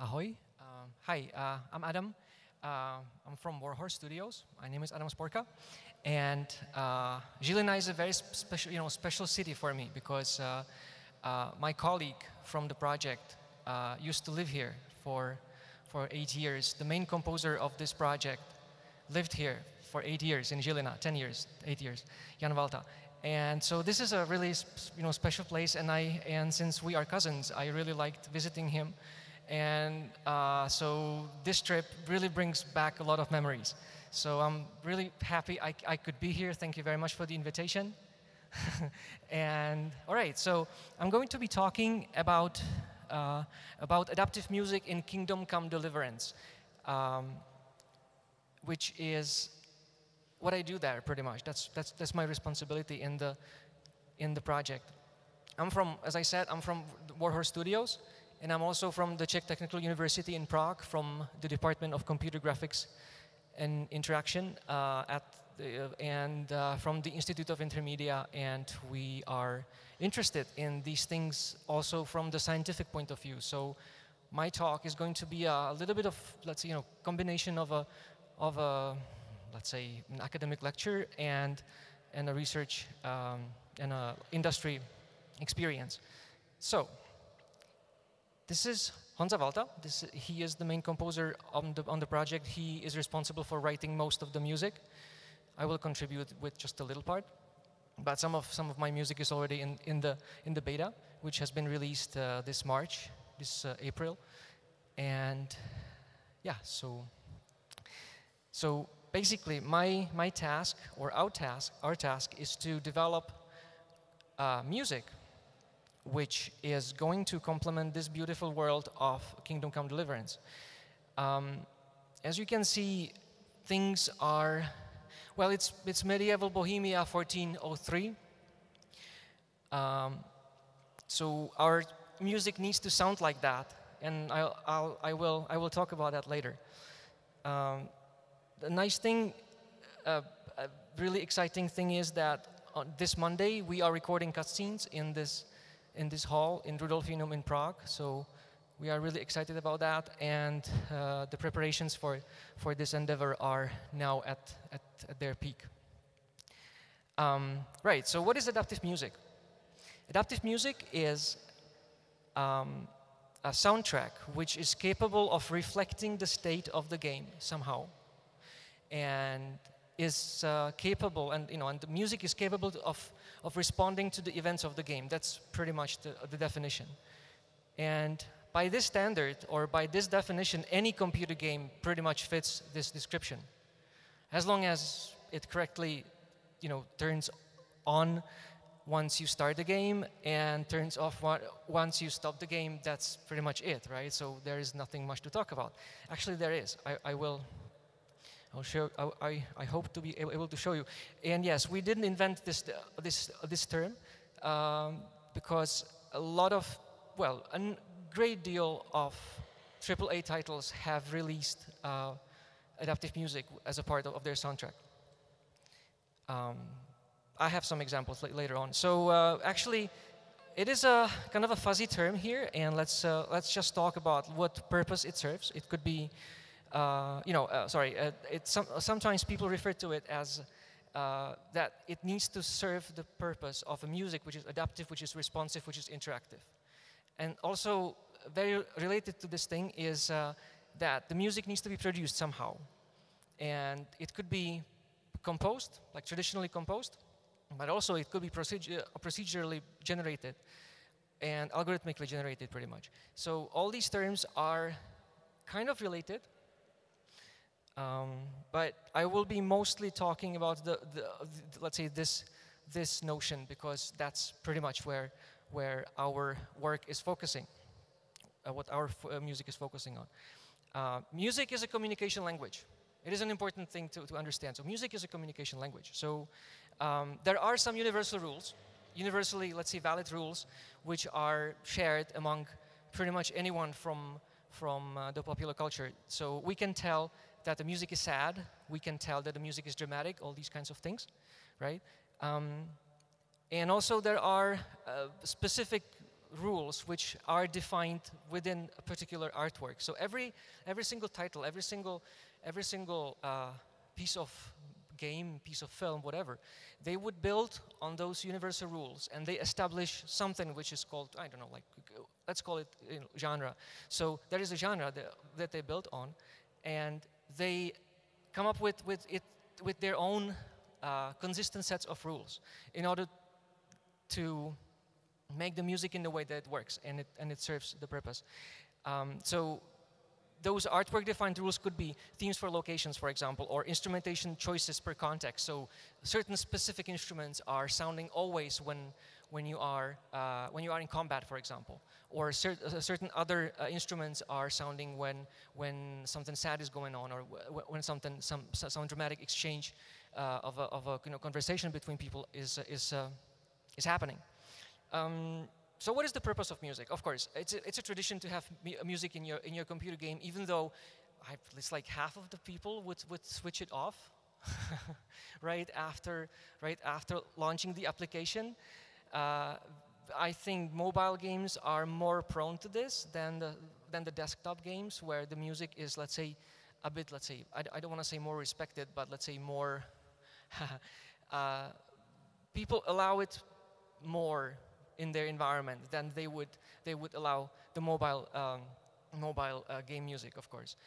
Ahoy. Hi, I'm Adam. I'm from Warhorse Studios. My name is Adam Sporka. And Žilina is a very special city for me because my colleague from the project used to live here for 8 years. The main composer of this project lived here for 8 years in Žilina, 10 years, 8 years, Jan Valta. And so this is a really special place, and since we are cousins, I really liked visiting him. And so this trip really brings back a lot of memories. So I'm really happy I could be here. Thank you very much for the invitation. And all right, so I'm going to be talking about adaptive music in Kingdom Come Deliverance, which is what I do there pretty much. That's my responsibility in the project. As I said, I'm from Warhorse Studios. And I'm also from the Czech Technical University in Prague, from the Department of Computer Graphics and Interaction, and from the Institute of Intermedia. And we are interested in these things also from the scientific point of view. So my talk is going to be a little bit of, let's say, combination of a let's say, an academic lecture and a research and a industry experience. So. This is Honza Valta. He is the main composer on the project. He is responsible for writing most of the music. I will contribute with just a little part, but some of my music is already in the beta, which has been released this April, and yeah. So basically, my task or our task is to develop music which is going to complement this beautiful world of Kingdom Come Deliverance. As you can see, things are, well, it's medieval Bohemia 1403. So our music needs to sound like that, and I will talk about that later. The nice thing, a really exciting thing is that on this Monday we are recording cutscenes in this hall in Rudolfinum in Prague, so we are really excited about that, and the preparations for this endeavor are now at their peak. Right, so what is adaptive music? Adaptive music is a soundtrack which is capable of reflecting the state of the game somehow, and is capable, and the music is capable of responding to the events of the game. That's pretty much the definition. And by this standard, or by this definition, any computer game pretty much fits this description. As long as it correctly, turns on once you start the game and turns off once you stop the game, that's pretty much it, right? So there is nothing much to talk about. Actually, there is. I'll show. I hope to be able to show you. And yes, we didn't invent this term because a great deal of AAA titles have released adaptive music as a part of their soundtrack. I have some examples later on. So actually, it is a kind of a fuzzy term here, and let's just talk about what purpose it serves. It could be. Sometimes people refer to it as that it needs to serve the purpose of a music which is adaptive, which is responsive, which is interactive. And also, very related to this thing is that the music needs to be produced somehow. And it could be composed, like traditionally composed, but also it could be procedurally generated and algorithmically generated pretty much. So all these terms are kind of related. But I will be mostly talking about let's say this notion, because that's pretty much where our work is focusing, what our music is focusing on. Music is a communication language. It is an important thing to understand. So music is a communication language. So there are some universal rules, universally, let's say, valid rules, which are shared among pretty much anyone from the popular culture. So we can tell that the music is sad, we can tell that the music is dramatic, all these kinds of things, right? And also there are specific rules which are defined within a particular artwork. So every single title, every single piece of game, piece of film, whatever, they would build on those universal rules, and they establish something which is called, I don't know, like, let's call it, you know, genre. So there is a genre that they built on, and they come up with their own consistent sets of rules in order to make the music in the way that it works and it serves the purpose. So those artwork-defined rules could be themes for locations, for example, or instrumentation choices per context. So certain specific instruments are sounding always when you are in combat, for example, or certain other instruments are sounding when something sad is going on, or when some dramatic exchange of a you know, conversation between people is happening. So what is the purpose of music? Of course, it's a tradition to have music in your computer game, even though it's like half of the people would switch it off right after launching the application. I think mobile games are more prone to this than the desktop games, where the music is, let's say, a bit, I don't want to say more respected, but let's say more people allow it more in their environment than they would allow the mobile game music, of course,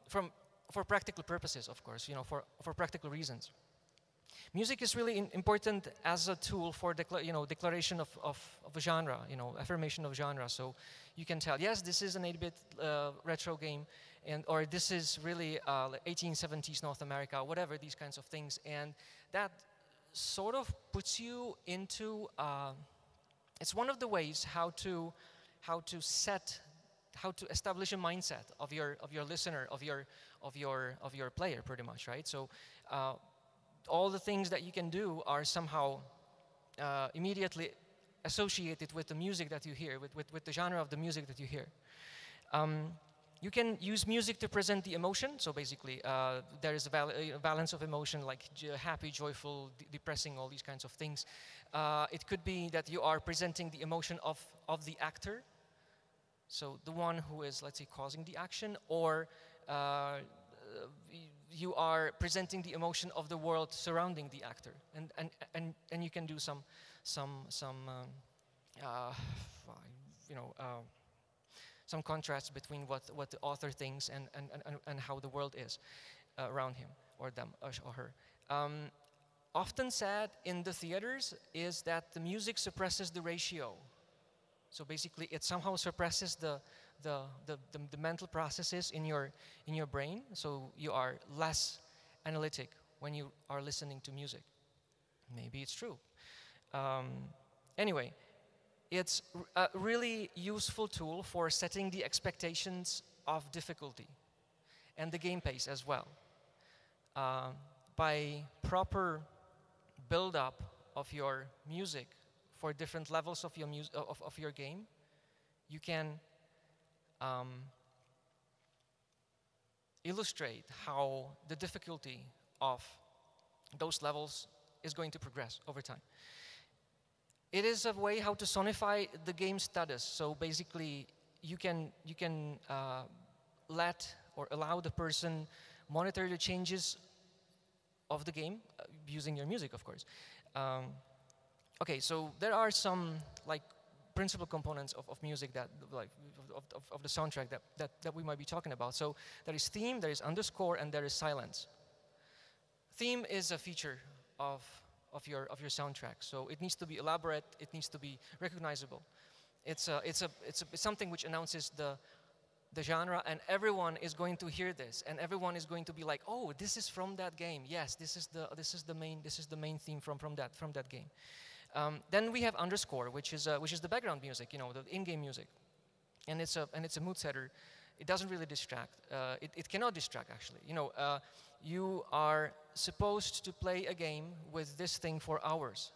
for practical purposes, of course, you know, for practical reasons. Music is really important as a tool for declaration of a genre, you know, affirmation of genre. So you can tell, yes, this is an 8-bit retro game, or this is really 1870s North America, whatever, these kinds of things, and that sort of puts you into. It's one of the ways how to establish a mindset of your listener, of your player, pretty much, right? So all the things that you can do are somehow immediately associated with the music that you hear, with the genre of the music that you hear. You can use music to present the emotion. So basically, there is a balance of emotion, like happy, joyful, depressing, all these kinds of things. It could be that you are presenting the emotion of the actor, so the one who is, let's say, causing the action, or you are presenting the emotion of the world surrounding the actor, and you can do some contrast between what the author thinks and how the world is around him or them or her. Often said in the theaters is that the music suppresses the ratio. So basically, it somehow suppresses the mental processes in your brain. So you are less analytic when you are listening to music. Maybe it's true. Anyway. It's a really useful tool for setting the expectations of difficulty and the game pace as well. By proper build-up of your music for different levels of your game, you can illustrate how the difficulty of those levels is going to progress over time. It is a way how to sonify the game status. So basically, you can let or allow the person monitor the changes of the game using your music, of course. Okay, so there are some like principal components of music that of the soundtrack that we might be talking about. So there is theme, there is underscore, and there is silence. Theme is a feature of your soundtrack. So it needs to be elaborate. It needs to be recognizable. It's something which announces the genre, and everyone is going to hear this, and everyone is going to be like, oh, this is from that game. Yes, this is the main theme from that game. Then we have underscore, which is the background music, you know, the in-game music, and it's a mood setter. It doesn't really distract. It cannot distract, actually. You know, you are supposed to play a game with this thing for hours.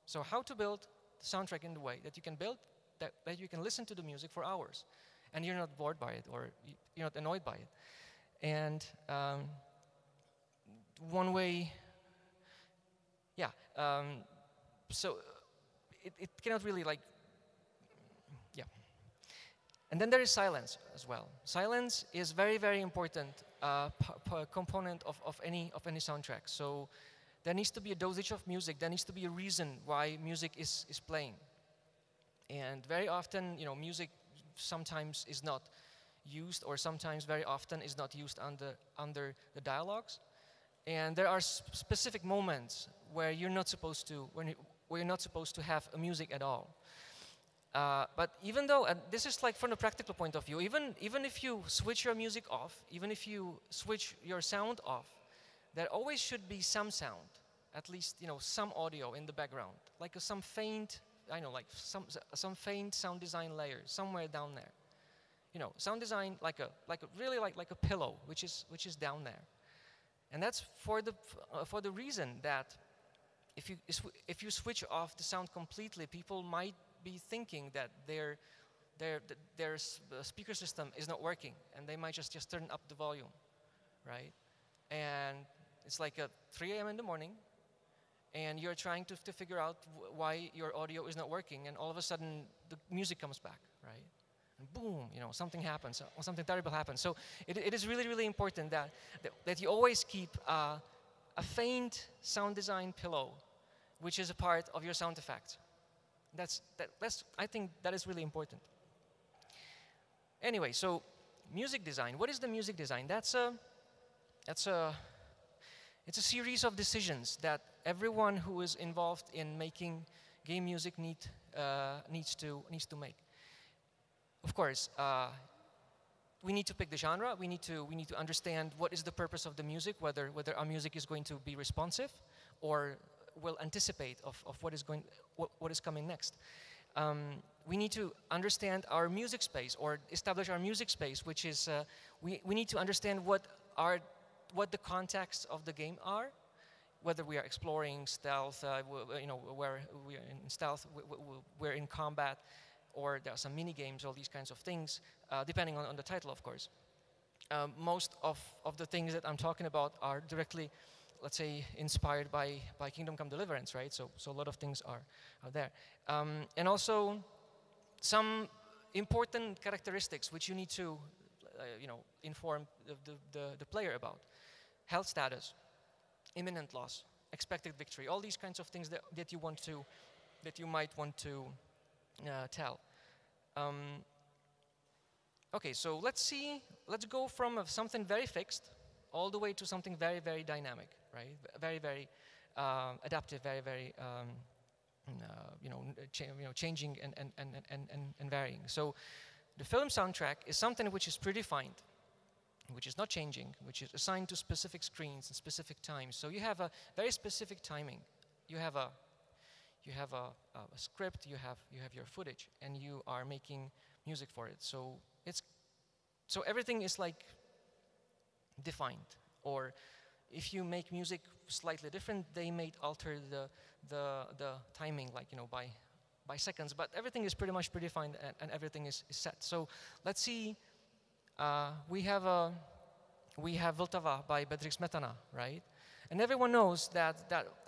So how to build the soundtrack in the way that you can build, that you can listen to the music for hours, and you're not bored by it, or you're not annoyed by it. And one way, yeah, so it cannot really like And then there is silence as well. Silence is very, very important component of any soundtrack. So there needs to be a dosage of music. There needs to be a reason why music is playing. And very often, you know, music sometimes is not used, or sometimes very often is not used under the dialogues. And there are specific moments where you're not supposed to, where you're not supposed to have a music at all. But even though, and this is like from a practical point of view, even if you switch your music off, even if you switch your sound off, there always should be some sound, at least, you know, some audio in the background, like some faint, I know, like some faint sound design layer somewhere down there. You know, sound design like a pillow, which is down there, and that's for the reason that if you switch off the sound completely, people might be thinking that their speaker system is not working, and they might just turn up the volume, right? And it's like 3 a.m. in the morning, and you're trying to figure out why your audio is not working, and all of a sudden the music comes back, right? And boom, you know, something happens, or something terrible happens. So it is really, really important that you always keep a faint sound design pillow, which is a part of your sound effects. I think that is really important. Anyway, so music design. What is the music design? It's a series of decisions that everyone who is involved in making game music needs to make. Of course, we need to pick the genre. We need to understand what is the purpose of the music, whether our music is going to be responsive or will anticipate of what is coming next. We need to understand our music space, or establish our music space, which is we need to understand what the contexts of the game are, whether we are exploring stealth, you know, where we are in stealth, we're in combat, or there are some mini games, all these kinds of things, depending on the title, of course. Most of the things that I'm talking about are directly, let's say, inspired by Kingdom Come Deliverance, right? So a lot of things are there. And also some important characteristics which you need to, you know, inform the player about. Health status, imminent loss, expected victory, all these kinds of things that you might want to tell. Okay, so let's go from something very fixed all the way to something very, very dynamic, right? Very, very adaptive, very, very changing and varying. So the film soundtrack is something which is predefined, which is not changing, which is assigned to specific screens and specific times. So you have a very specific timing. You have a script. You have your footage, and you are making music for it. So everything is like defined. Or if you make music slightly different, they may alter the timing, like, you know, by seconds. But everything is pretty much predefined, and everything is set. So let's see. We have Vltava by Bedřich Smetana, right? And everyone knows that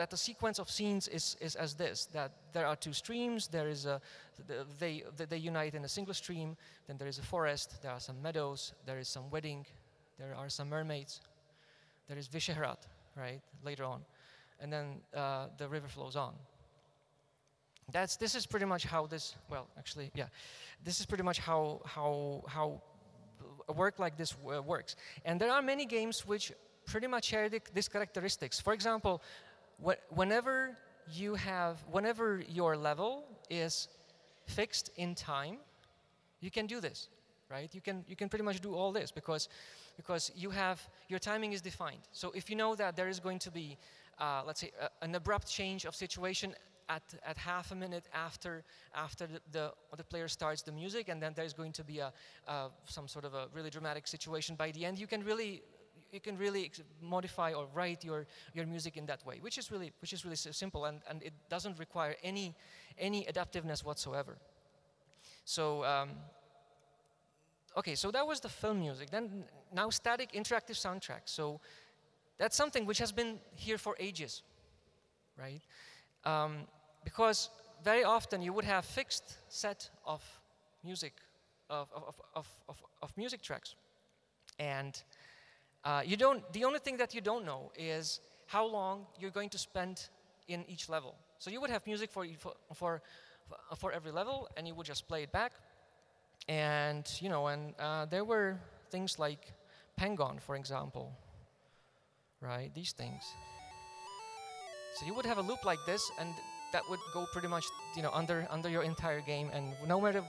the sequence of scenes is as this: that there are two streams. There is they unite in a single stream. Then there is a forest. There are some meadows. There is some wedding. There are some mermaids. There is Vyšehrad, right? Later on, and then the river flows on. This is pretty much how this. Well, actually, yeah, this is pretty much how a work like this works. And there are many games which pretty much share these characteristics. For example, whenever your level is fixed in time, you can do this, right? You can pretty much do all this because your timing is defined. So if you know that there is going to be, let's say, an abrupt change of situation at half a minute after the player starts the music, and then there's going to be some sort of a really dramatic situation by the end, you can really modify or write your music in that way, which is really simple, and it doesn't require any adaptiveness whatsoever. So okay, so that was the film music. Then now static interactive soundtrack. So that's something which has been here for ages, right? Because very often you would have fixed set of music of music tracks. And the only thing that you don't know is how long you're going to spend in each level. So you would have music for every level, and you would just play it back. And there were things like Pengon, for example, right? These things. So you would have a loop like this, and that would go pretty much, under your entire game. And no matter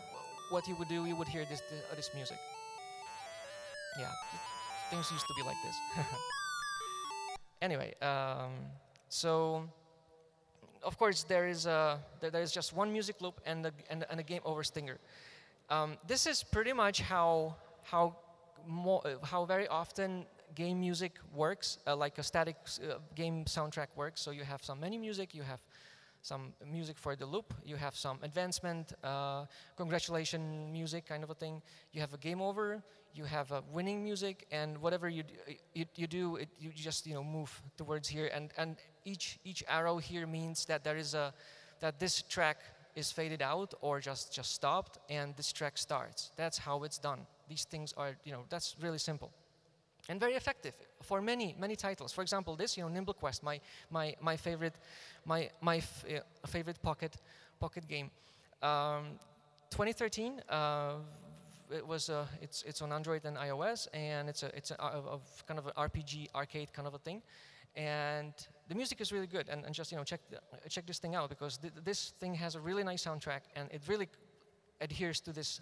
what you would do, you would hear this music. Yeah, things used to be like this. Anyway, so of course there is just one music loop and a game over stinger. This is pretty much how very often game music works, like a static game soundtrack works. So you have some menu music, you have some music for the loop, you have some advancement, congratulation music kind of a thing. You have a game over, you have a winning music, and whatever you do, you just move towards here. And each arrow here means that that this track is faded out or just stopped, and this track starts. That's how it's done. These things are, that's really simple and very effective for many titles. For example, this, Nimble Quest, my favorite pocket game. 2013. It's on Android and iOS, and it's a kind of an RPG arcade kind of a thing. And the music is really good, and just check this thing out, because this thing has a really nice soundtrack, and it really adheres to this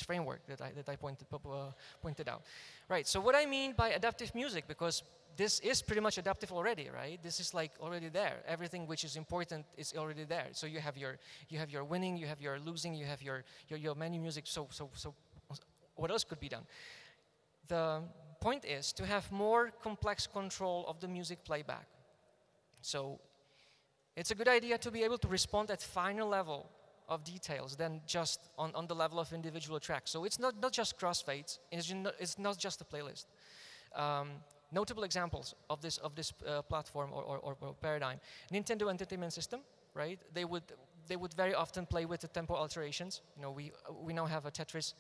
framework that I pointed out. Right. So what I mean by adaptive music, because this is pretty much adaptive already, right? This is like already there. Everything which is important is already there. So you have your winning, you have your losing, you have your menu music. So what else could be done? The point is to have more complex control of the music playback. So it's a good idea to be able to respond at finer level of details than just on the level of individual tracks. So it's not just crossfades, it's not just a playlist. Notable examples of this platform or paradigm: Nintendo Entertainment System, right? They would very often play with the tempo alterations. We now have a Tetris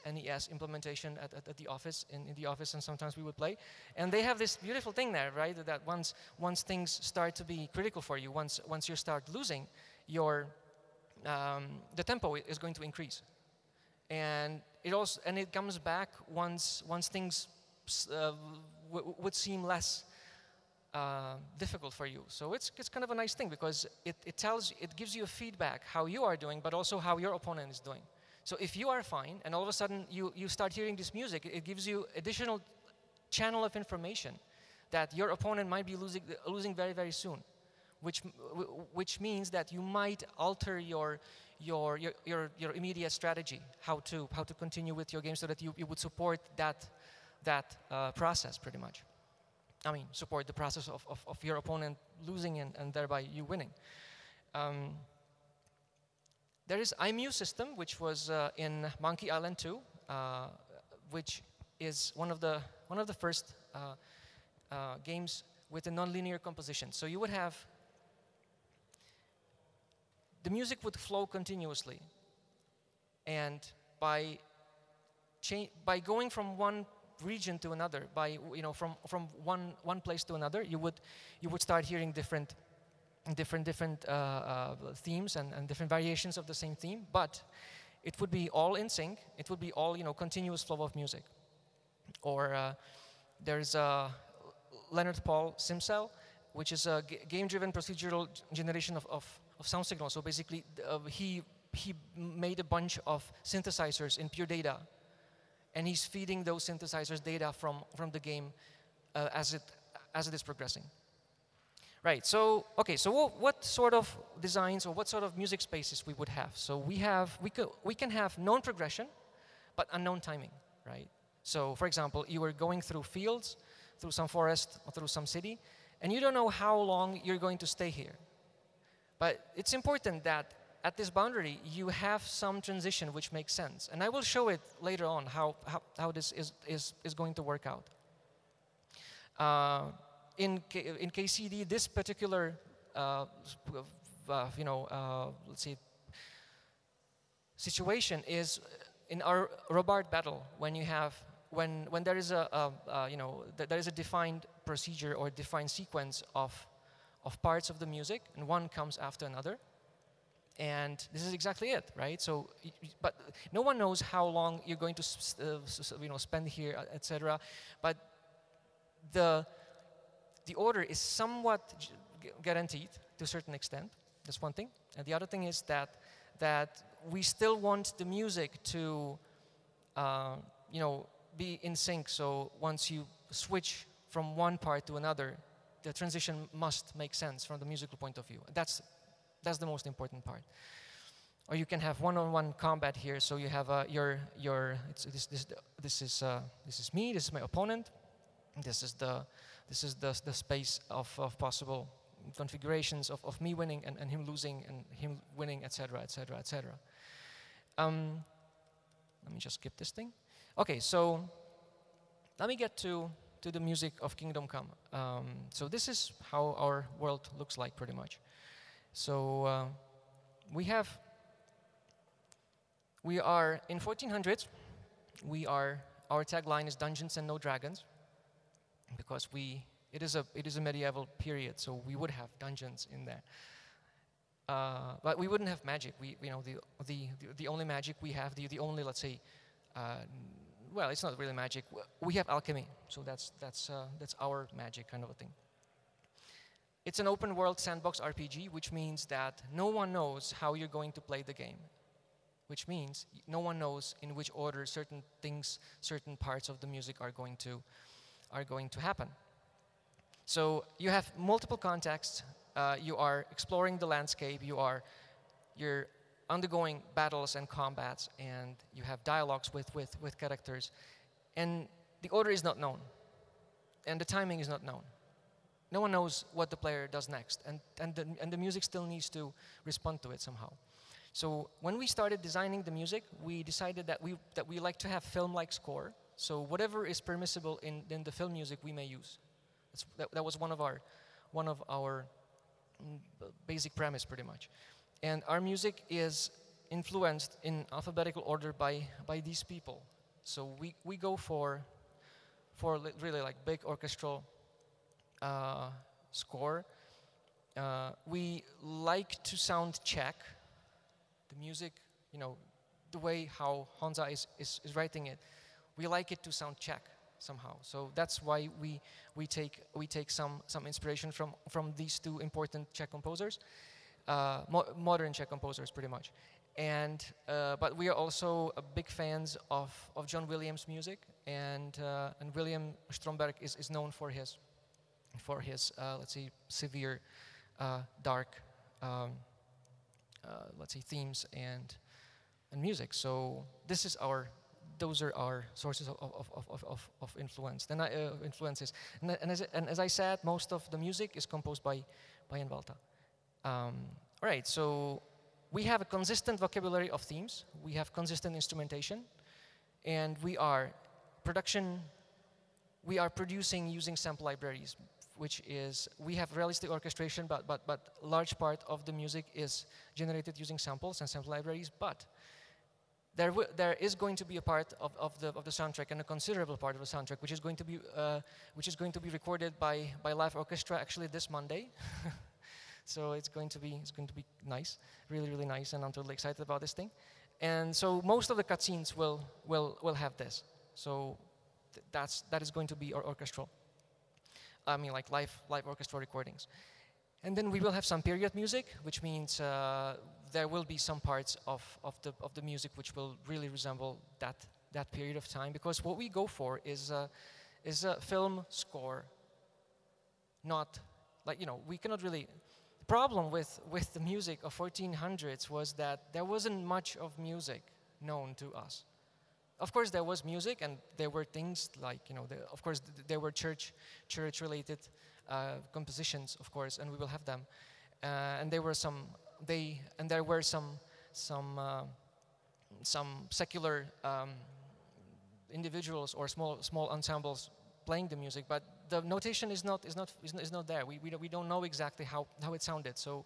NES implementation at the office, in the office, and sometimes we would play. And they have this beautiful thing there, right? That once things start to be critical for you, once you start losing, the tempo is going to increase, and it comes back once things would seem less difficult for you. So it's kind of a nice thing, because it gives you a feedback how you are doing, but also how your opponent is doing. So if you are fine, and all of a sudden you start hearing this music, it gives you additional channel of information that your opponent might be losing very, very soon, which means that you might alter your immediate strategy, how to continue with your game, so that you would support that process pretty much. I mean, support the process of your opponent losing and thereby you winning. There is IMU system, which was in Monkey Island 2, which is one of the first games with a nonlinear composition. So you would have the music would flow continuously, and by going from one region to another, from one place to another, you would start hearing different themes and different variations of the same theme, but it would be all in sync. It would be all continuous flow of music. Or there's Leonard Paul SimCell, which is a game-driven procedural generation of sound signals. So basically, he made a bunch of synthesizers in pure data, and he's feeding those synthesizers data from the game as it is progressing. Right. So okay. So what sort of designs or what sort of music spaces we would have? So we can have known progression, but unknown timing. Right. So for example, you were going through fields, through some forest, or through some city, and you don't know how long you're going to stay here. But it's important that at this boundary you have some transition which makes sense, and I will show it later on how this is going to work out. In KCD, this particular let's see, situation is in our robot battle when you have when there is there is a defined procedure or defined sequence of parts of the music, and one comes after another. And this is exactly it, right? So, but no one knows how long you're going to, spend here, etc. But the order is somewhat guaranteed to a certain extent. That's one thing. And the other thing is that we still want the music to, be in sync. So once you switch from one part to another, the transition must make sense from the musical point of view. That's the most important part. Or you can have one-on-one combat here. So you have this is me. This is my opponent. This is the space of possible configurations of me winning and him losing and him winning, etc., etc., etc. Let me just skip this thing. Okay, so let me get to the music of Kingdom Come. So this is how our world looks like, pretty much. So we are in 1400s. Our tagline is Dungeons and No Dragons, because it is a medieval period, so we would have dungeons in there. But we wouldn't have magic. The only magic we have, the only, let's say, well, it's not really magic. We have alchemy, so that's our magic kind of a thing. It's an open world sandbox RPG, which means that no one knows how you're going to play the game, which means no one knows in which order certain things, certain parts of the music are going to happen. So you have multiple contexts. You are exploring the landscape. You're undergoing battles and combats, and you have dialogues with characters, and the order is not known, and the timing is not known. No one knows what the player does next, and the music still needs to respond to it somehow. So when we started designing the music, we decided that we like to have film-like score. So whatever is permissible in the film music, we may use. That was one of our basic premise, pretty much. And our music is influenced in alphabetical order by these people. So we go for really like big orchestral score. We like to sound Czech. The music, the way how Honza is writing it, we like it to sound Czech somehow. So that's why we take some inspiration from these two important Czech composers, modern Czech composers, pretty much. And but we are also big fans of John Williams' music, and William Stromberg is known for his let's say severe, dark, let's say themes and music. So those are our sources of influence and influences. And as I said, most of the music is composed by Jan Valta. All right, so we have a consistent vocabulary of themes. We have consistent instrumentation, and we are producing using sample libraries, which is, we have realistic orchestration, but large part of the music is generated using samples and sample libraries. But there is going to be a part of the soundtrack, and a considerable part of the soundtrack, which is going to be recorded by live orchestra actually this Monday. So it's going to be nice, really, really nice, and I'm totally excited about this thing. And so most of the cutscenes will have this. So that is going to be our orchestral. I mean, like live orchestral recordings. And then we will have some period music, which means there will be some parts of the music which will really resemble that period of time, because what we go for is a film score. Not like, we cannot really. The problem with the music of 1400s was that there wasn't much of music known to us. Of course, there was music, and there were things like, of course, there were church-related compositions, of course, and we will have them. And there were some secular individuals or small ensembles playing the music, but the notation is not there. We don't know exactly how it sounded. So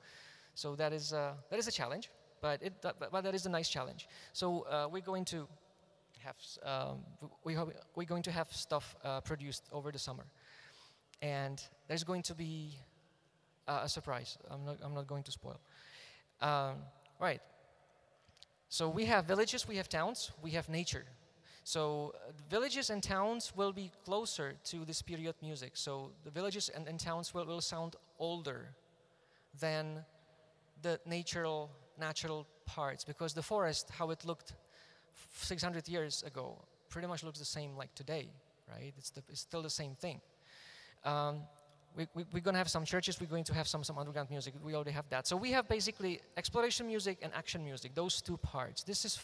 that is a challenge, but that is a nice challenge. So we're going to have stuff produced over the summer, and there's going to be a surprise. I'm not going to spoil. Right. So we have villages, we have towns, we have nature. So villages and towns will be closer to this period music. So the villages and towns will sound older than the natural parts, because the forest, how it looked 600 years ago, pretty much looks the same like today, right? It's still the same thing. We're going to have some churches, we're going to have some underground music, we already have that. So we have basically exploration music and action music, those two parts. This is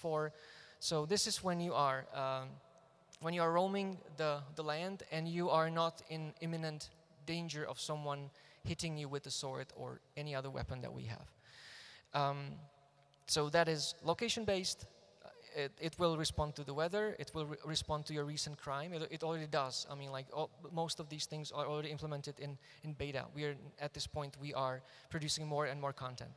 when you are roaming the land and you are not in imminent danger of someone hitting you with a sword or any other weapon that we have. So that is location-based. It will respond to the weather. It will respond to your recent crime. It already does. I mean, like most of these things are already implemented in beta. At this point, we are producing more and more content.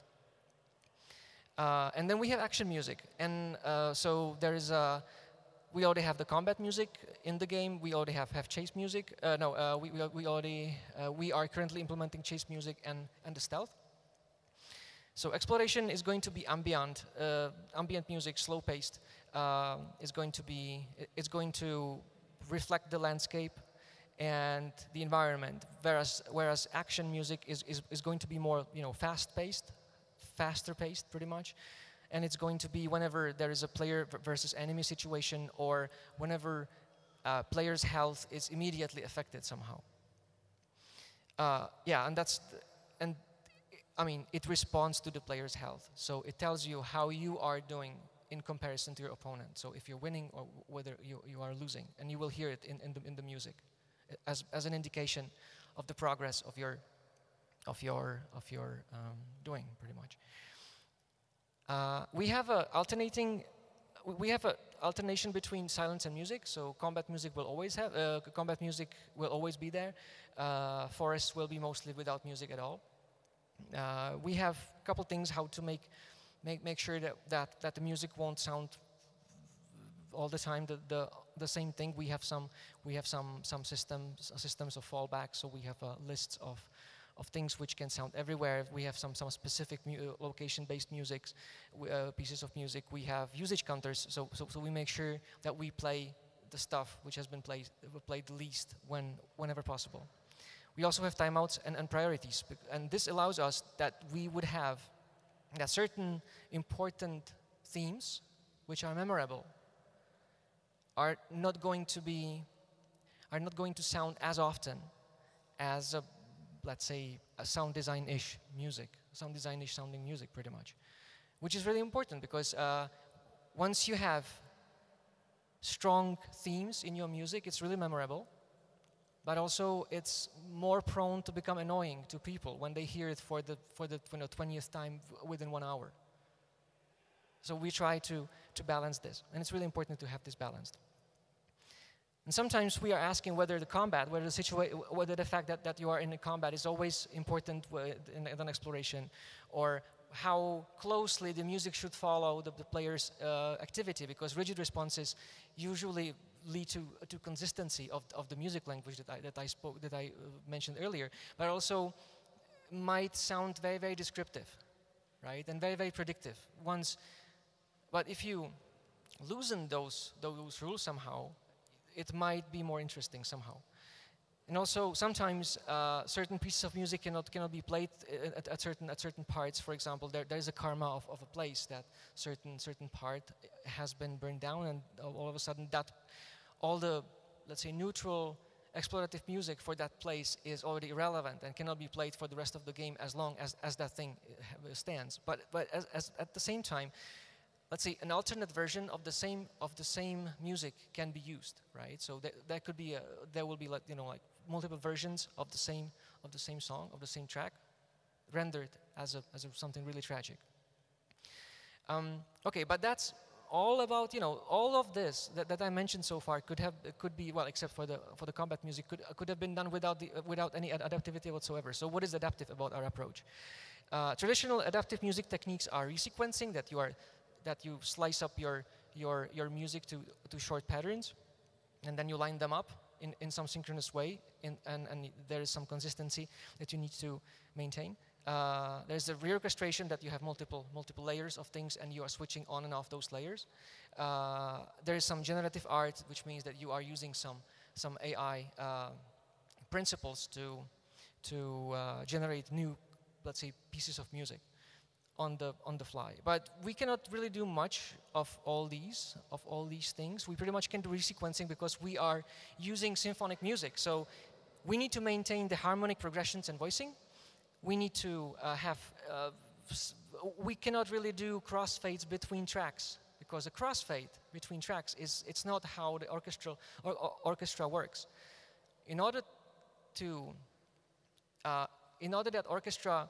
And then we have action music. And so there is we already have the combat music in the game. We already have chase music. We are currently implementing chase music and the stealth. So exploration is going to be ambient music, slow-paced. It's going to reflect the landscape and the environment. Whereas action music is going to be more, fast-paced, faster-paced, pretty much. And it's going to be whenever there is a player versus enemy situation, or whenever player's health is immediately affected somehow. It responds to the player's health. So it tells you how you are doing in comparison to your opponent. So if you're winning or whether you are losing, and you will hear it in the music as an indication of the progress of your doing, pretty much. We have an alternation between silence and music. So combat music will always be there. Forests will be mostly without music at all. We have a couple things how to make sure that the music won't sound all the time the same thing. We have some systems of fallback. So we have lists of things which can sound everywhere. We have some specific location-based musics, pieces of music. We have usage counters. So we make sure that we play the stuff which has been played the least whenever possible. We also have timeouts and priorities, and this allows us that we would have certain important themes which are memorable are not going to sound as often as let's say a sound design-ish sounding music, pretty much, which is really important because once you have strong themes in your music, it's really memorable. But also, it's more prone to become annoying to people when they hear it for the 20th time within 1 hour. So we try to balance this, and it's really important to have this balanced. And sometimes we are asking whether the combat, whether the fact that you are in a combat is always important in an exploration, or how closely the music should follow the player's activity, because rigid responses usually lead to consistency of the music language that I mentioned earlier, but also might sound very, very descriptive, right, and very, very predictive. But if you loosen those rules somehow, it might be more interesting somehow. And also sometimes certain pieces of music cannot be played at certain parts. For example, there is a karma of a place that certain part has been burned down, and all of a sudden all the, let's say, neutral explorative music for that place is already irrelevant and cannot be played for the rest of the game as long as that thing stands. But as at the same time, let's say an alternate version of the same music can be used, right? So that could be there will be like multiple versions of the same song, of the same track, rendered as something really tragic. Okay, but that's all about all of this that I mentioned so far could be well, except for the combat music, could have been done without any adaptivity whatsoever. So what is adaptive about our approach? Traditional adaptive music techniques are resequencing, that you slice up your music to short patterns, and then you line them up in some synchronous way, and there is some consistency that you need to maintain. There's a reorchestration, that you have multiple layers of things, and you are switching on and off those layers. There is some generative art, which means that you are using some AI principles to generate new, let's say, pieces of music on the fly. But we cannot really do much of all these things. We pretty much can do resequencing because we are using symphonic music. So we need to maintain the harmonic progressions and voicing. We need to we cannot really do crossfades between tracks, because a crossfade between tracks it's not how the orchestra works. In order that orchestra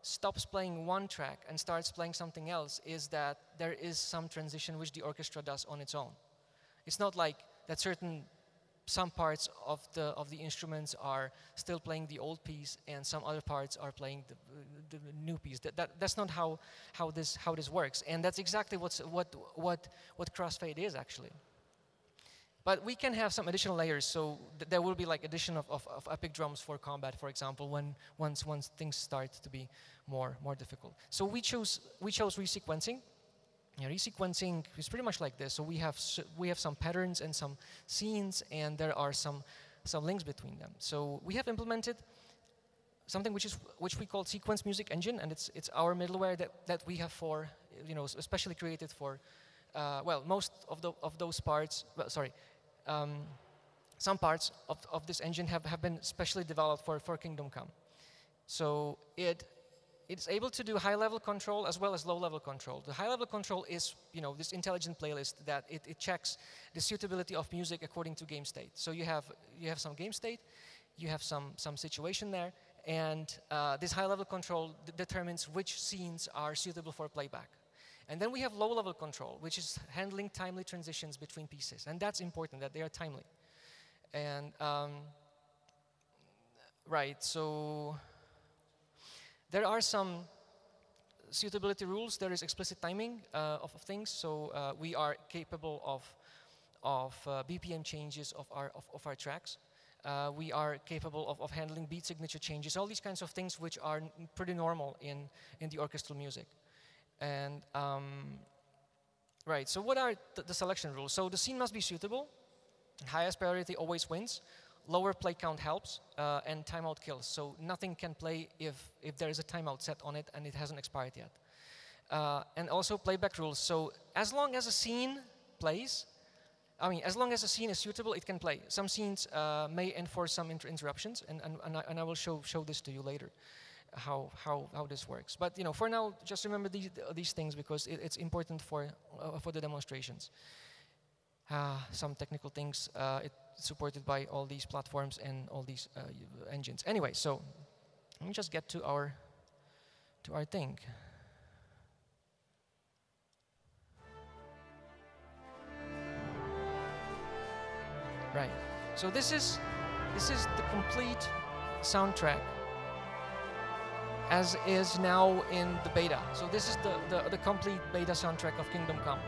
stops playing one track and starts playing something else, is that there is some transition which the orchestra does on its own. It's not like that some parts of the instruments are still playing the old piece and some other parts are playing the new piece. That's not how this works, and that's exactly what crossfade is actually. But we can have some additional layers, so there will be like addition of epic drums for combat, for example, once things start to be more difficult. So we chose resequencing. Yeah, resequencing is pretty much like this. So we have some patterns and some scenes, and there are some links between them. So we have implemented something which we call Sequence Music Engine, and it's our middleware that we have for, especially created for most of those parts. Well, sorry. Some parts of this engine have been specially developed for Kingdom Come. So it's able to do high-level control as well as low-level control. The high-level control is, this intelligent playlist that it checks the suitability of music according to game state. So you have some game state, you have some situation there, and this high-level control determines which scenes are suitable for playback. And then we have low-level control, which is handling timely transitions between pieces. And that's important, that they are timely. And, right, so there are some suitability rules. There is explicit timing of things. So we are capable of BPM changes of our tracks. We are capable of handling beat signature changes, all these kinds of things which are pretty normal in the orchestral music. And right, so what are the selection rules? So the scene must be suitable. Highest priority always wins. Lower play count helps, and timeout kills. So nothing can play if there is a timeout set on it and it hasn't expired yet. And also playback rules. So as long as a scene plays, as long as a scene is suitable, it can play. Some scenes may enforce some interruptions, and I will show this to you later. How this works, but for now, just remember these things because it's important for the demonstrations. Some technical things, it's supported by all these platforms and all these engines. Anyway, so let me just get to our thing. Right. So this is the complete soundtrack as is now in the beta. So this is the complete beta soundtrack of Kingdom Come.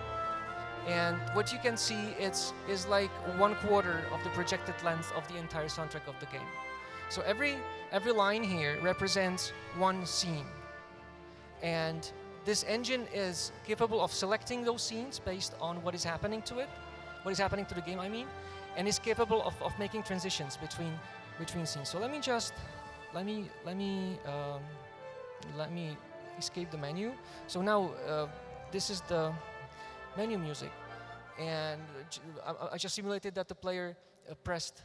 And what you can see is like 1/4 of the projected length of the entire soundtrack of the game. So every line here represents one scene. And this engine is capable of selecting those scenes based on what is happening to it, what is happening to the game, and is capable of making transitions between scenes. So let me escape the menu. So now this is the menu music, and I just simulated that the player pressed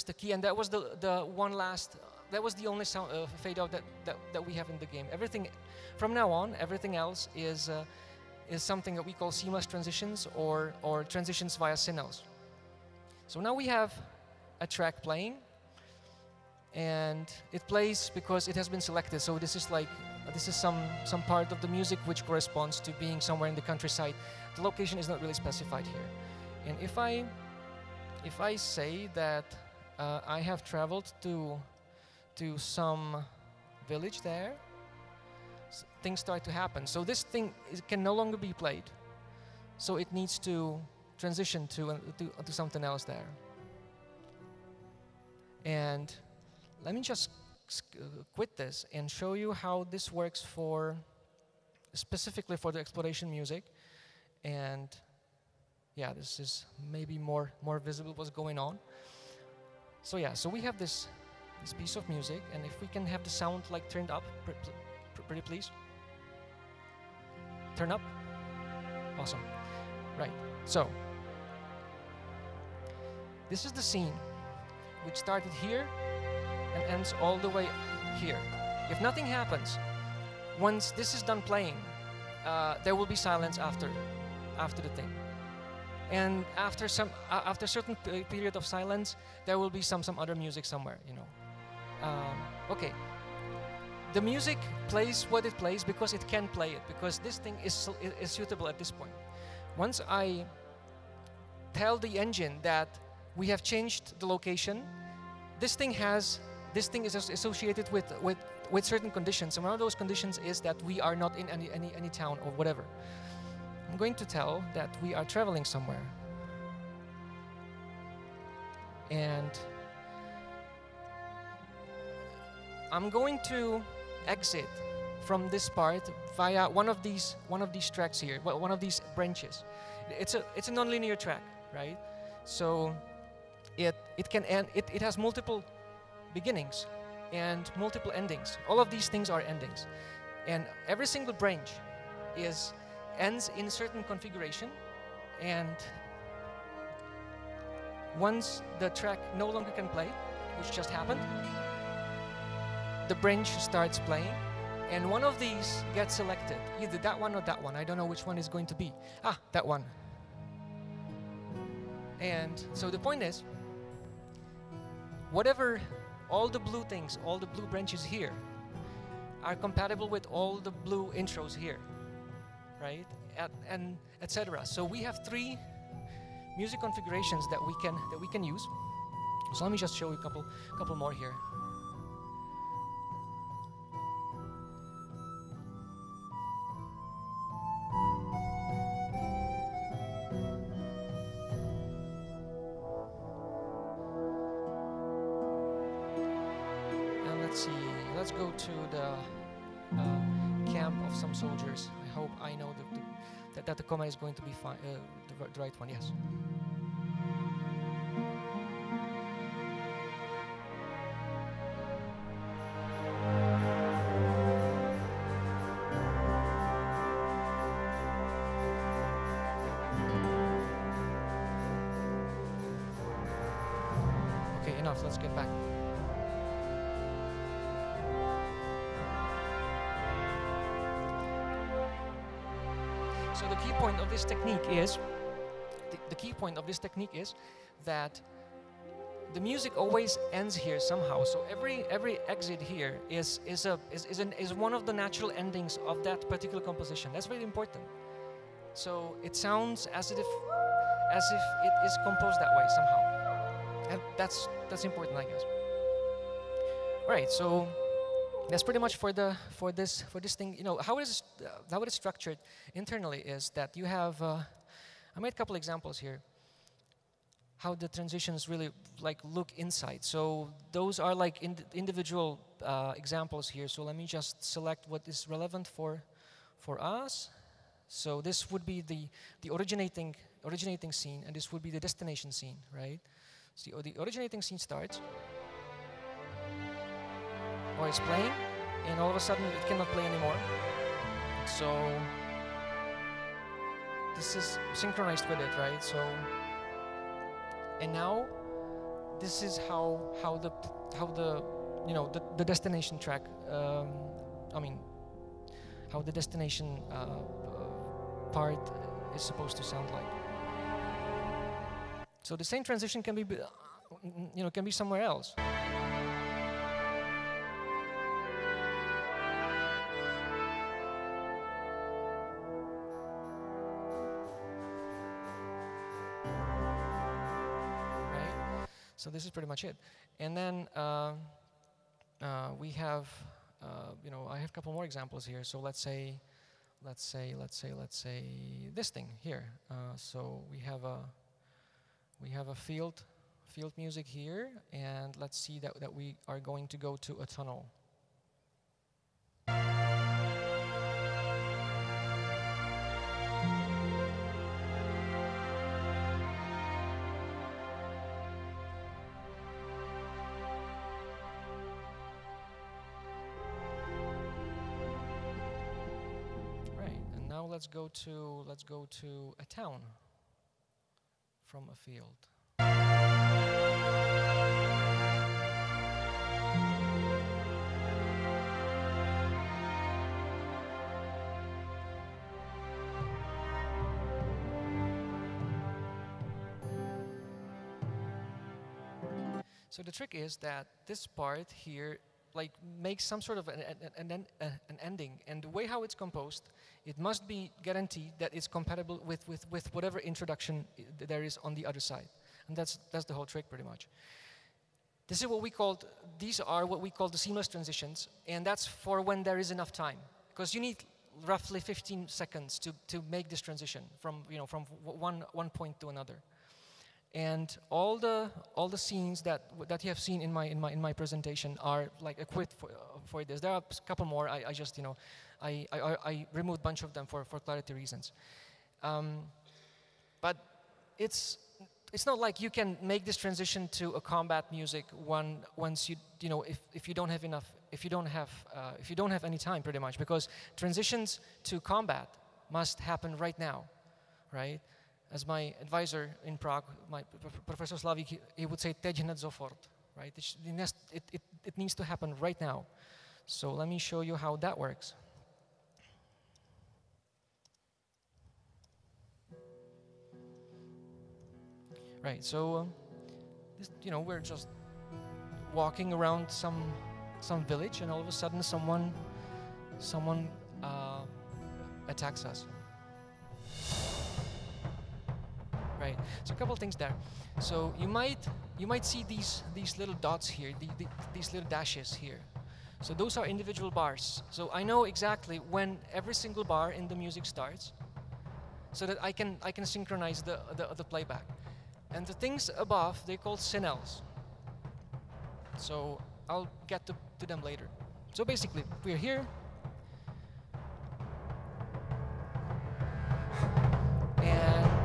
the key, and that was that was the only sound fade out that we have in the game. Everything from now on, everything else is something that we call Cmos Transitions or transitions via signals. So now we have a track playing, and it plays because it has been selected. So this is some part of the music which corresponds to being somewhere in the countryside. The location is not really specified here. And if I say that I have traveled to some village there, things start to happen. So this thing can no longer be played. So it needs to transition to something else there. And let me just quit this and show you how this works specifically for the exploration music. And yeah, this is maybe more visible what's going on. So yeah, so we have this piece of music, and if we can have the sound like turned up, pretty please. Turn up. Awesome. Right. So this is the scene, which started here and ends all the way here. If nothing happens, once this is done playing, there will be silence after the thing. And after a certain period of silence, there will be some other music somewhere, you know. Okay. The music plays what it plays because it can play it, because this thing is suitable at this point. Once I tell the engine that we have changed the location, this thing is associated with certain conditions, and one of those conditions is that we are not in any town or whatever. I'm going to tell that we are traveling somewhere. And I'm going to exit from this part via one of these tracks here, one of these branches. It's a non-linear track, right? So it can end. It has multiple beginnings and multiple endings. All of these things are endings, and every single branch ends in a certain configuration, and once the track no longer can play, which just happened, the branch starts playing, and one of these gets selected, either that one or that one. I don't know which one is going to be. That one. And so the point is, all the blue things, all the blue branches here are compatible with all the blue intros here, right? And etc. So we have 3 music configurations that we can use. So let me just show you a couple more here. Let's go to the camp of some soldiers. I hope I know that the comma is going to be fine, the right one, yes. Okay, enough, let's get back. So the key point of this technique is that the music always ends here somehow. So every exit here is one of the natural endings of that particular composition. That's very important. So it sounds as if it is composed that way somehow, and that's important, I guess. All right, so that's pretty much for this thing. You know how it is structured internally is that you have. I made a couple examples here. How the transitions really look inside. So those are individual examples here. So let me just select what is relevant for us. So this would be the originating scene, and this would be the destination scene, right? So the originating scene starts. Or it's playing, and all of a sudden it cannot play anymore. So this is synchronized with it, right? So, and now this is how the destination track. How the destination part is supposed to sound like. So the same transition can be somewhere else. So this is pretty much it. And then we have you know, I have a couple more examples here. So let's say this thing here. So we have a field music here, and let's see that we are going to go to a tunnel. Now let's go to a town from a field. So the trick is that this part here like makes some sort of an ending, and the way how it's composed, it must be guaranteed that it's compatible with whatever introduction there is on the other side, and that's the whole trick pretty much. These are what we call the Cmos Transitions, and that's for when there is enough time, because you need roughly 15 seconds to make this transition from one point to another. And all the scenes that you have seen in my presentation are like equipped for this. There are a couple more. I just I removed a bunch of them for clarity reasons. But it's not like you can make this transition to a combat music once if you don't have any time pretty much, because transitions to combat must happen right now, right? As my advisor in Prague, my Professor Slavík, he would say teď hned sofort, right? It needs to happen right now. So let me show you how that works. Right, so we're just walking around some village, and all of a sudden someone attacks us. Right. So a couple of things there. So you might see these little dots here, these little dashes here. So those are individual bars. So I know exactly when every single bar in the music starts, so that I can synchronize the playback. And the things above, they're called signals. So I'll get to them later. So basically, we're here.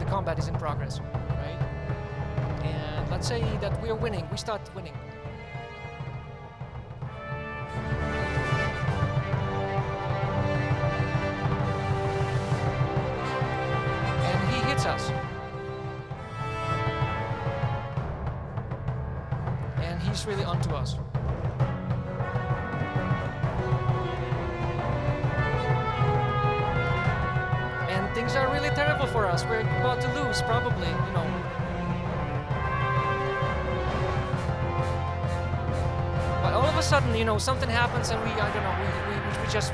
Combat is in progress, right? And let's say that we are winning. We start winning. And he hits us. And he's really onto us. Things are really terrible for us. We're about to lose, probably, But all of a sudden, something happens, and we just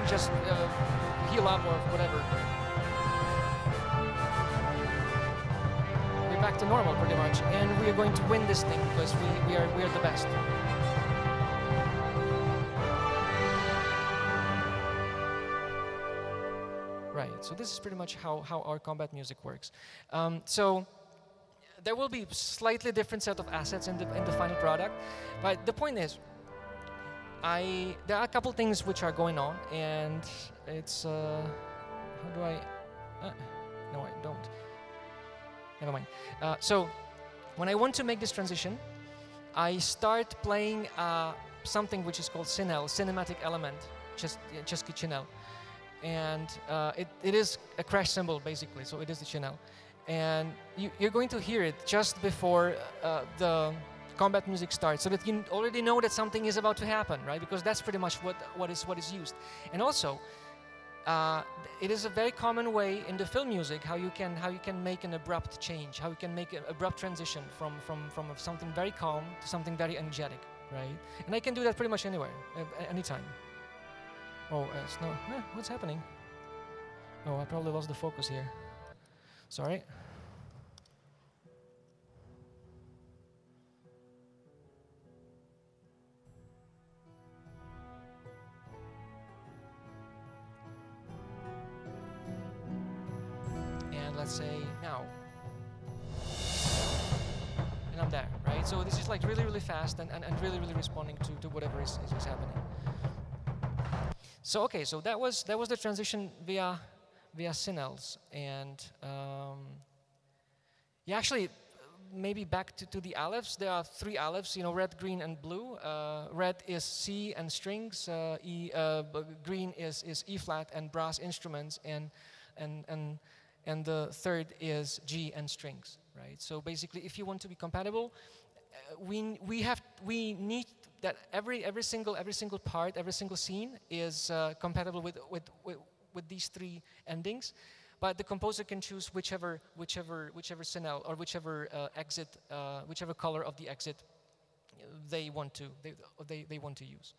heal up or whatever. We're back to normal, pretty much, and we are going to win this thing because we are the best. So this is pretty much how our combat music works. So there will be slightly different set of assets in the final product, but the point is, there are a couple things which are going on, and it's how do I? No, I don't. Never mind. So when I want to make this transition, I start playing something which is called signal, cinematic element, český channel. And it is a crash cymbal, basically, so it is the channel. And you're going to hear it just before the combat music starts, so that you already know that something is about to happen, right? Because that's pretty much what is used. And also, it is a very common way in the film music how you can make an abrupt change, how you can make an abrupt transition from something very calm to something very energetic, right? And I can do that pretty much anywhere, anytime. Oh, what's happening? Oh, I probably lost the focus here. Sorry. let's say now. And I'm there, right? So this is like really, really fast and really, really responding to whatever is happening. So okay, so that was the transition via Synels, and yeah, actually, maybe back to the alephs. There are 3 alephs, you know, red, green, and blue. Red is C and strings. Green is E flat and brass instruments, and the third is G and strings, right? So basically, if you want to be compatible, we need that every single part, every single scene is compatible with these 3 endings. But the composer can choose whichever Synel or whichever exit, whichever color of the exit they want to use.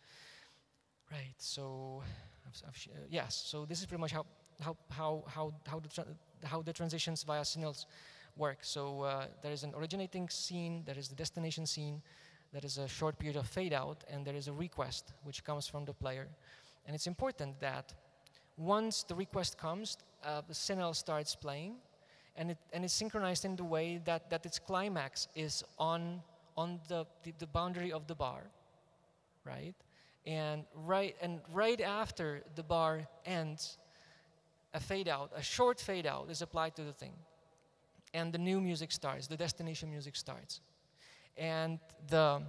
Right. So, yes. So this is pretty much how the transitions via Synels work. So there is an originating scene, there is the destination scene, there is a short period of fade out, and there is a request which comes from the player. And it's important that once the request comes, the Synel starts playing, and it's synchronized in the way that its climax is on the boundary of the bar, right? And right after the bar ends, a fade out, a short fade out, is applied to the thing, and the new music starts. The destination music starts, and the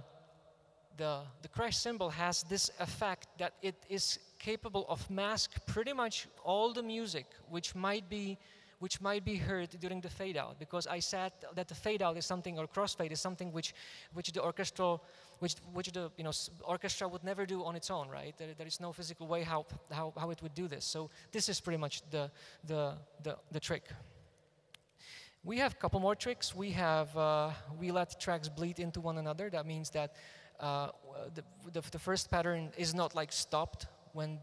crash cymbal has this effect that it is capable of mask pretty much all the music which might be heard during the fade out, because I said that the fade out is something, or crossfade is something which the orchestra would never do on its own, right? There is no physical way how it would do this. So this is pretty much the trick. We have a couple more tricks. We let tracks bleed into one another. That means that the first pattern is not like stopped when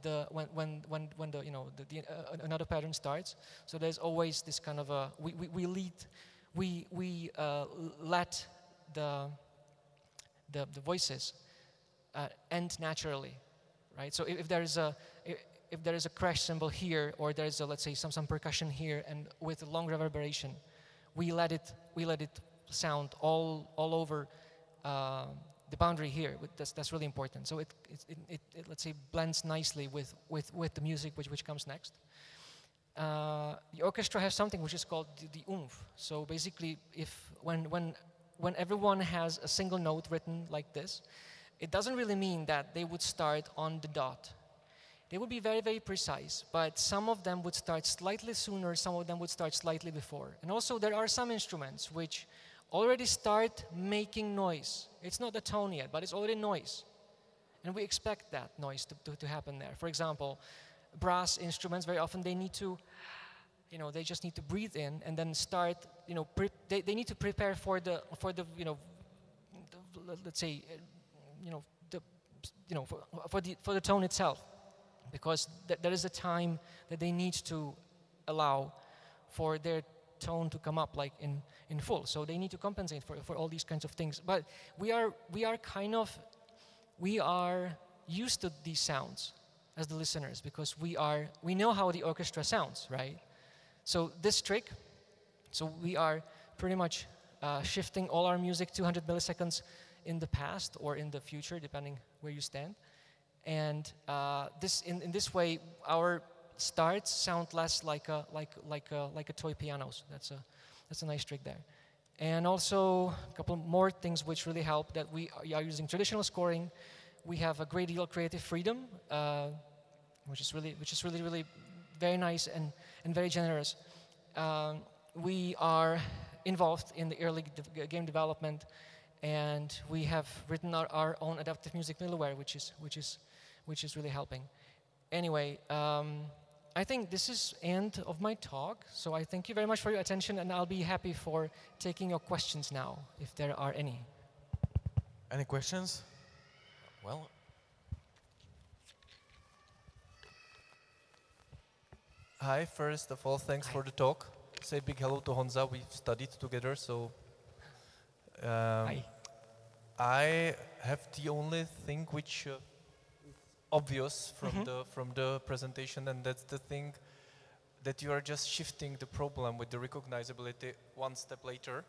another pattern starts. So there's always this kind of a we let the voices end naturally, right? So if there is a crash cymbal here, or there is let's say some percussion here, and with a long reverberation, we let it sound all over the boundary here. That's really important. So it let's say blends nicely with the music which comes next. The orchestra has something which is called the oomph. So basically, when everyone has a single note written like this, it doesn't really mean that they would start on the dot. They would be very, very precise, but some of them would start slightly sooner, some of them would start slightly before. And also there are some instruments which already start making noise. It's not the tone yet, but it's already noise. And we expect that noise to happen there. For example, brass instruments, very often they need to, they just need to breathe in and then start, they need to prepare for the let's say, for the tone itself, because there is a time that they need to allow for their tone to come up like in full. So they need to compensate for all these kinds of things. But we are used to these sounds as the listeners, because we know how the orchestra sounds, right? So this trick, so we are pretty much shifting all our music 200 milliseconds in the past or in the future, depending where you stand. And in this way, our starts sound less like a toy piano. So that's a nice trick there. And also a couple more things which really help, that we are using traditional scoring. We have a great deal of creative freedom, which is really very nice and very generous. We are involved in the early game development, and we have written our own adaptive music middleware, which is really helping. Anyway, I think this is end of my talk. So I thank you very much for your attention, and I'll be happy for taking your questions now, if there are any. Any questions? Well. Hi, first of all, thanks for the talk. Say a big hello to Honza. We've studied together, so. Hi. I have the only thing which is obvious from the presentation, and that's the thing that you are just shifting the problem with the recognizability one step later.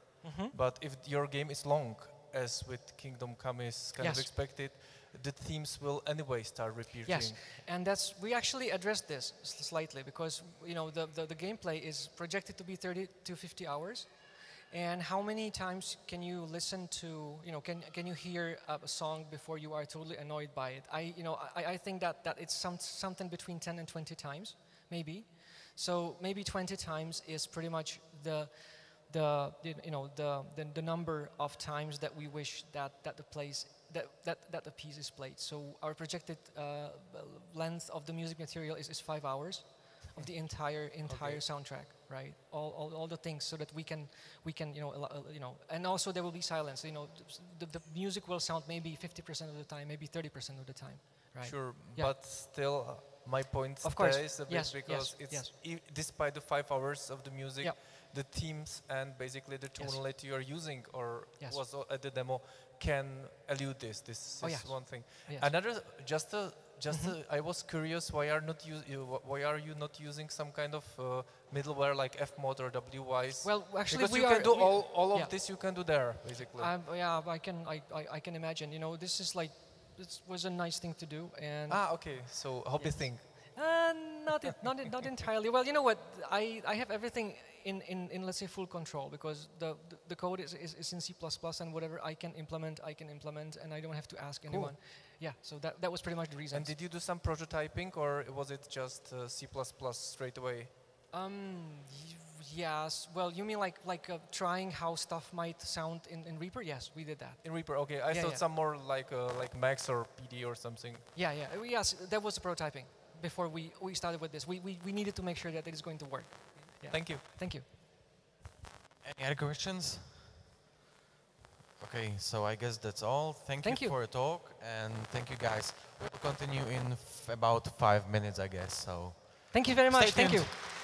But if your game is long, as with Kingdom Come is kind of expected, the themes will anyway start repeating. Yes, and we actually addressed this slightly because the gameplay is projected to be 30 to 50 hours. And how many times can you listen to, can you hear a song before you are totally annoyed by it? I think that it's something between 10 and 20 times, maybe. So maybe 20 times is pretty much the number of times that we wish that the piece is played. So our projected length of the music material is 5 hours of the entire soundtrack, right? All the things, so that we can and also there will be silence. The music will sound maybe 50% of the time, maybe 30% of the time, right? Sure, but still, my point stays a bit because despite the 5 hours of the music, the themes and basically the tonality you are using or was at the demo can elude this. This is one thing. Another, I was curious, why are you not using some kind of middleware like Fmod or WWise? Well, actually, because you can do all of this. You can do there basically. I can imagine. This was a nice thing to do. And okay. So hobby thing. Not entirely. Well, you know what? I have everything in let's say full control, because the code is in C++, and whatever I can implement, and I don't have to ask anyone. Yeah, so that was pretty much the reason. And did you do some prototyping, or was it just C++ straight away? Yes. Well, you mean like trying how stuff might sound in Reaper? Yes, we did that. In Reaper, okay. I thought some more like Max or PD or something. Yeah. Yes, that was the prototyping. Before we started with this, we needed to make sure that it is going to work. Yeah. Thank you. Thank you. Any other questions? Okay, so I guess that's all. Thank you for your talk, and thank you guys. We'll continue in about 5 minutes, I guess. So thank you very much. Stay tuned. Thank you.